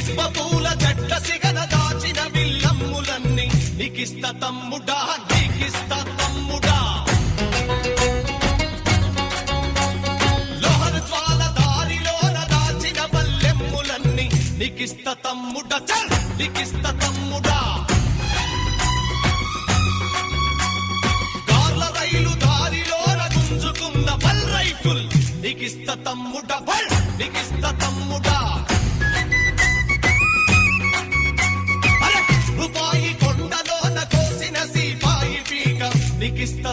sipper పూల జట్ల సిగన దాచిన విల్లమ్ములన్నీ నీకిస్త తమ్ముడా నీకిస్త తమ్ముడా లోహన జ్వాల దారిలోన దాచిన బల్లెమ్ములన్నీ నీకిస్త తమ్ముడా చల్ నీకిస్త తమ్ముడా కార్ల రైలు దారిలోన గుంజుకున్న బల్ రైఫుల్ నీకిస్త తమ్ముడా బల్ నీకిస్త తమ్ముడా రూపాయి కొండలోన కోసిన సీపాయి పీక నీకిస్త